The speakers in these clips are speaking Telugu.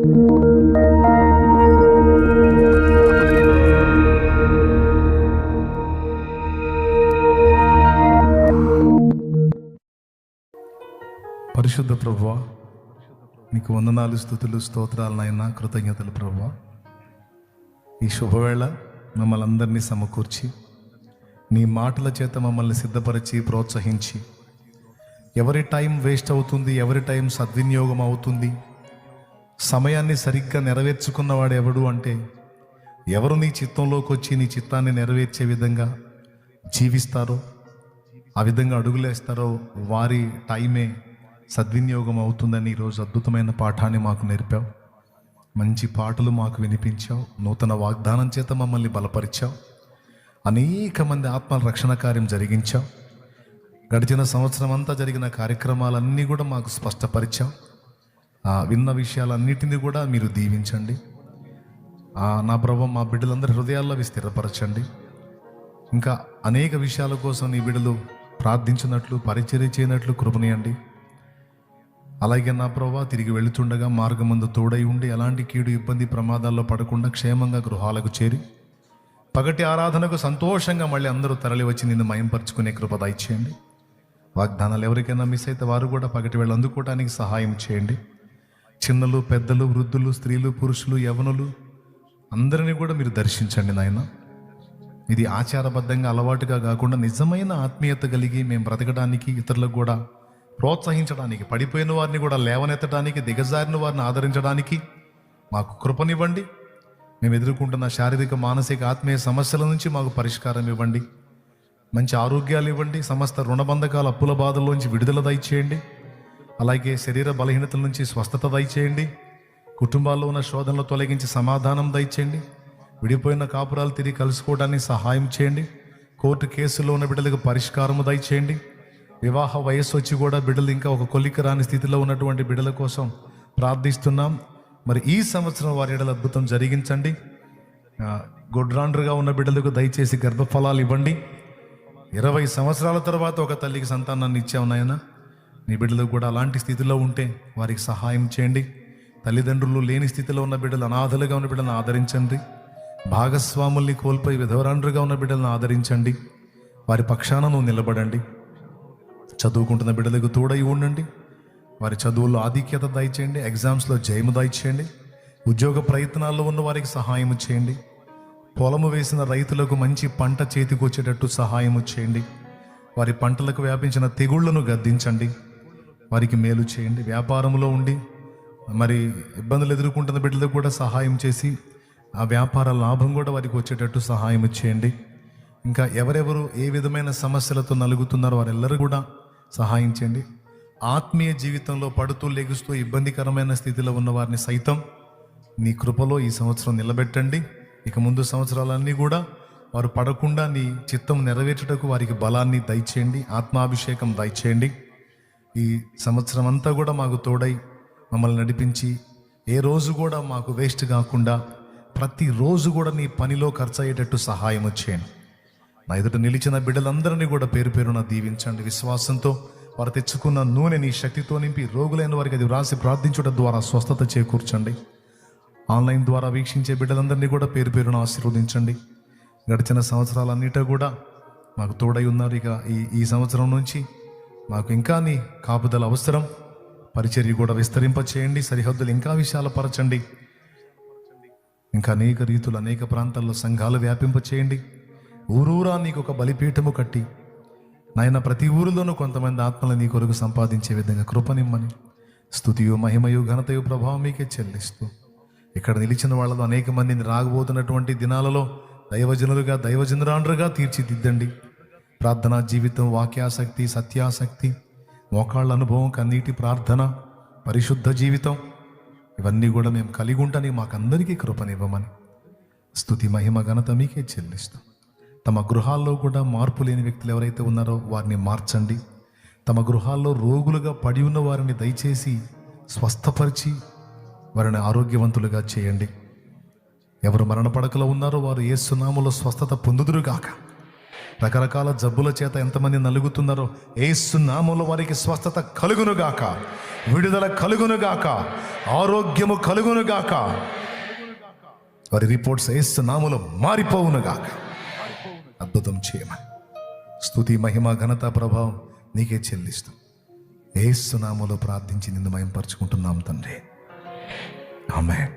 పరిశుద్ధ ప్రభువా, నీకు వందనాలు, స్తుతులు, స్తోత్రాలు నాయనా, కృతజ్ఞతలు ప్రభువా. ఈ శుభవేళ మమ్మల్ని అందరినీ సమకూర్చి నీ మాటల చేత మమ్మల్ని సిద్ధపరిచి ప్రోత్సహించి, ఎవరి టైం వేస్ట్ అవుతుంది, ఎవరి టైం సద్వినియోగం అవుతుంది, సమయాన్ని సరిగ్గా నెరవేర్చుకున్నవాడు ఎవడు అంటే ఎవరు నీ చిత్తంలోకి వచ్చి నీ చిత్తాన్ని నెరవేర్చే విధంగా జీవిస్తారో, ఆ విధంగా అడుగులేస్తారో వారి టైమే సద్వినియోగం అవుతుందని ఈరోజు అద్భుతమైన పాఠాన్ని మాకు నేర్పావు. మంచి పాటలు మాకు వినిపించావు. నూతన వాగ్దానం చేత మమ్మల్ని బలపరిచావు. అనేక మంది ఆత్మల రక్షణ కార్యం జరిగించావు. గడిచిన సంవత్సరం అంతా జరిగిన కార్యక్రమాలన్నీ కూడా మాకు స్పష్టపరిచావు. ఆ విన్న విషయాలన్నిటినీ కూడా మీరు దీవించండి. నా ప్రభువా, మా బిడ్డలందరి హృదయాల్లో అవి స్థిరపరచండి. ఇంకా అనేక విషయాల కోసం నీ బిడ్డలు ప్రార్థించినట్లు, పరిచర్య చేయనట్లు కృపనీయండి. అలాగే నా ప్రభువా, తిరిగి వెళుతుండగా మార్గమందు తోడై ఉండి ఎలాంటి కీడు, ఇబ్బంది, ప్రమాదాల్లో పడకుండా క్షేమంగా గృహాలకు చేరి పగటి ఆరాధనకు సంతోషంగా మళ్ళీ అందరూ తరలి వచ్చి నిన్ను మయంపరుచుకునే కృప దయచేయండి. వాగ్దానాలు ఎవరికైనా మిస్ అయితే వారు కూడా పగటి వేళ అందుకోవడానికి సహాయం చేయండి. చిన్నలు, పెద్దలు, వృద్ధులు, స్త్రీలు, పురుషులు, యవనులు అందరినీ కూడా మీరు దర్శించండి నాయన. ఇది ఆచారబద్ధంగా అలవాటుగా కాకుండా నిజమైన ఆత్మీయత కలిగి మేము బ్రతకడానికి, ఇతరులకు కూడా ప్రోత్సహించడానికి, పడిపోయిన వారిని కూడా లేవనెత్తడానికి, దిగజారిన వారిని ఆదరించడానికి మాకు కృపనివ్వండి. మేము ఎదుర్కొంటున్న శారీరక, మానసిక, ఆత్మీయ సమస్యల నుంచి మాకు పరిష్కారం ఇవ్వండి. మంచి ఆరోగ్యాలు ఇవ్వండి. సమస్త రుణబంధకాల, అప్పుల బాధల్లోంచి విడుదల దయచేయండి. అలాగే శరీర బలహీనతల నుంచి స్వస్థత దయచేయండి. కుటుంబాల్లో ఉన్న శోధనలు తొలగించి సమాధానం దయచేయండి. విడిపోయిన కాపురాలు తిరిగి కలుసుకోవడానికి సహాయం చేయండి. కోర్టు కేసుల్లో ఉన్న బిడ్డలకు పరిష్కారము దయచేయండి. వివాహ వయస్సు వచ్చి కూడా బిడ్డలు ఇంకా ఒక కొలిక రాని స్థితిలో ఉన్నటువంటి బిడ్డల కోసం ప్రార్థిస్తున్నాం. మరి ఈ సంవత్సరం వారి ఎడల అద్భుతం జరిగించండి. గొడ్రాండ్రుగా ఉన్న బిడ్డలకు దయచేసి గర్భఫలాలు ఇవ్వండి. 20 సంవత్సరాల తర్వాత ఒక తల్లికి సంతానాన్ని ఇచ్చావు నాయన. నీ బిడ్డలకు కూడా అలాంటి స్థితిలో ఉంటే వారికి సహాయం చేయండి. తల్లిదండ్రులు లేని స్థితిలో ఉన్న బిడ్డలు, అనాథలుగా ఉన్న బిడ్డలను ఆదరించండి. భాగస్వాముల్ని కోల్పోయి విధవరాండ్రుగా ఉన్న బిడ్డలను ఆదరించండి. వారి పక్షాన నువ్వు నిలబడండి. చదువుకుంటున్న బిడ్డలకు తోడై ఉండండి. వారి చదువుల్లో ఆధిక్యత దయచేయండి. ఎగ్జామ్స్లో జయము దయచేయండి. ఉద్యోగ ప్రయత్నాల్లో ఉన్న వారికి సహాయము చేయండి. పొలము వేసిన రైతులకు మంచి పంట చేతికి వచ్చేటట్టు సహాయము చేయండి. వారి పంటలకు వ్యాపించిన తెగుళ్లను గద్దించండి. వారికి మేలు చేయండి. వ్యాపారంలో ఉండి మరి ఇబ్బందులు ఎదుర్కొంటున్న బిడ్డలకు కూడా సహాయం చేసి ఆ వ్యాపార లాభం కూడా వారికి వచ్చేటట్టు సహాయం చేయండి. ఇంకా ఎవరెవరు ఏ విధమైన సమస్యలతో నలుగుతున్నారో వారెల్లరూ కూడా సహాయం చేయండి. ఆత్మీయ జీవితంలో పడుతూ లెగుస్తూ ఇబ్బందికరమైన స్థితిలో ఉన్న వారిని సైతం నీ కృపలో ఈ సంవత్సరం నిలబెట్టండి. ఇక ముందు సంవత్సరాలన్నీ కూడా వారు పడకుండా నీ చిత్తం నెరవేర్చుటకు వారికి బలాన్ని దయచేయండి. ఆత్మాభిషేకం దయచేయండి. ఈ సంవత్సరం అంతా కూడా మాకు తోడై మమ్మల్ని నడిపించి ఏ రోజు కూడా మాకు వేస్ట్ కాకుండా ప్రతిరోజు కూడా నీ పనిలో ఖర్చు అయ్యేటట్టు సహాయం చేయండి. నా ఎదుట నిలిచిన బిడ్డలందరినీ కూడా పేరు పేరున దీవించండి. విశ్వాసంతో వారు తెచ్చుకున్న నూనె నీ శక్తితో నింపి రోగులైన వారికి అది వ్రాసి ప్రార్థించడం ద్వారా స్వస్థత చేకూర్చండి. ఆన్లైన్ ద్వారా వీక్షించే బిడ్డలందరినీ కూడా పేరు పేరున ఆశీర్వదించండి. గడిచిన సంవత్సరాలన్నిటా కూడా మాకు తోడై ఉన్నారు. ఇక ఈ సంవత్సరం నుంచి మాకు ఇంకా నీ కాపుదల అవసరం. పరిచర్య కూడా విస్తరింప చేయండి. సరిహద్దులు ఇంకా విశాలపరచండి. ఇంకా అనేక రీతులు, అనేక ప్రాంతాల్లో సంఘాలు వ్యాపింప చేయండి. ఊరూరా నీకు ఒక బలిపీఠము కట్టి నాయన ప్రతి ఊరిలోనూ కొంతమంది ఆత్మలు నీ కొరకు సంపాదించే విధంగా కృపనిమ్మని స్తుతియు, మహిమయు, ఘనతయు, ప్రభావం మీకే చెల్లిస్తూ ఇక్కడ నిలిచిన వాళ్ళలో అనేక మందిని రాగబోతున్నటువంటి దినాలలో దైవజనులుగా, దైవజనురాండ్రుగా తీర్చిదిద్దండి. ప్రార్థనా జీవితం, వాక్యాసక్తి, సత్యాసక్తి, మోకాళ్ళ అనుభవం, కన్నీటి ప్రార్థన, పరిశుద్ధ జీవితం ఇవన్నీ కూడా మేము కలిగి ఉంటానికి మాకందరికీ కృపనివ్వమని స్తుతి, మహిమ, ఘనత మీకే చెల్లిస్తాం. తమ గృహాల్లో కూడా మార్పు లేని వ్యక్తులు ఎవరైతే ఉన్నారో వారిని మార్చండి. తమ గృహాల్లో రోగులుగా పడి ఉన్న వారిని దయచేసి స్వస్థపరిచి వారిని ఆరోగ్యవంతులుగా చేయండి. ఎవరు మరణ పడకలో ఉన్నారో వారు యేసు నామములో స్వస్థత పొందుదురుగాక. రకరకాల జబ్బుల చేత ఎంతమంది నలుగుతున్నారో యేసు నామములో వారికి స్వస్థత కలుగునుగాక, విడుదల కలుగునుగాక, ఆరోగ్యము కలుగునుగాక, వారి రిపోర్ట్స్ యేసు నామములో మారిపోవునుగాక. అద్భుతం చేయమని స్తుతి మహిమ ఘనత ప్రభావం నీకే చెల్లిస్తూ యేసు నామములో ప్రార్థించి నిన్ను మహిమపరచుకుంటున్నాం తండ్రి. ఆమేన్.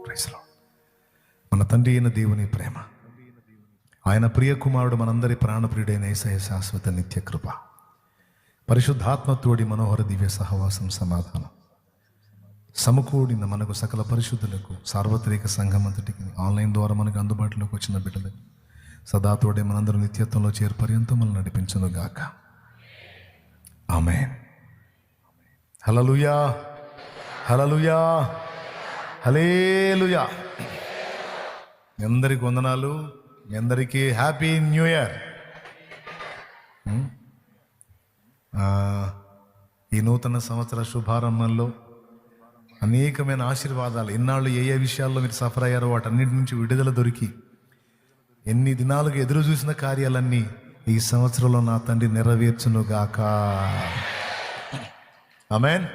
Praise the Lord. మన తండ్రి అయిన దేవుని ప్రేమ, ఆయన ప్రియ కుమారుడు మనందరి ప్రాణప్రియుడైన యేసయ్య శాశ్వత నిత్య కృప, పరిశుద్ధాత్మ తోడి మనోహర దివ్య సహవాసం సమాధానం సమకూడిన మనకు సకల పరిశుద్ధులకు సార్వత్రిక సంఘమంతటికి ఆన్లైన్ ద్వారా మనకు అందుబాటులోకి వచ్చిన బిడ్డలకు సదా తోడే మనందరూ నిత్యత్వంలో చేరు పర్యంతం మనం నడిపించును గాక. ఆమేన్. హల్లెలూయా, హల్లెలూయా, హల్లెలూయా. మీ అందరికి వందనాలు, మీ అందరికీ హ్యాపీ న్యూ ఇయర్. ఈ నూతన సంవత్సర శుభారంభంలో అనేకమైన ఆశీర్వాదాలు, ఎన్నాళ్ళు ఏ ఏ విషయాల్లో మీరు సఫర్ అయ్యారో వాటన్నిటి నుంచి విడుదల దొరికి ఎన్ని దినాలుగా ఎదురు చూసిన కార్యాలన్నీ ఈ సంవత్సరంలో నా తండ్రి నెరవేర్చునుగాక. ఆమేన్.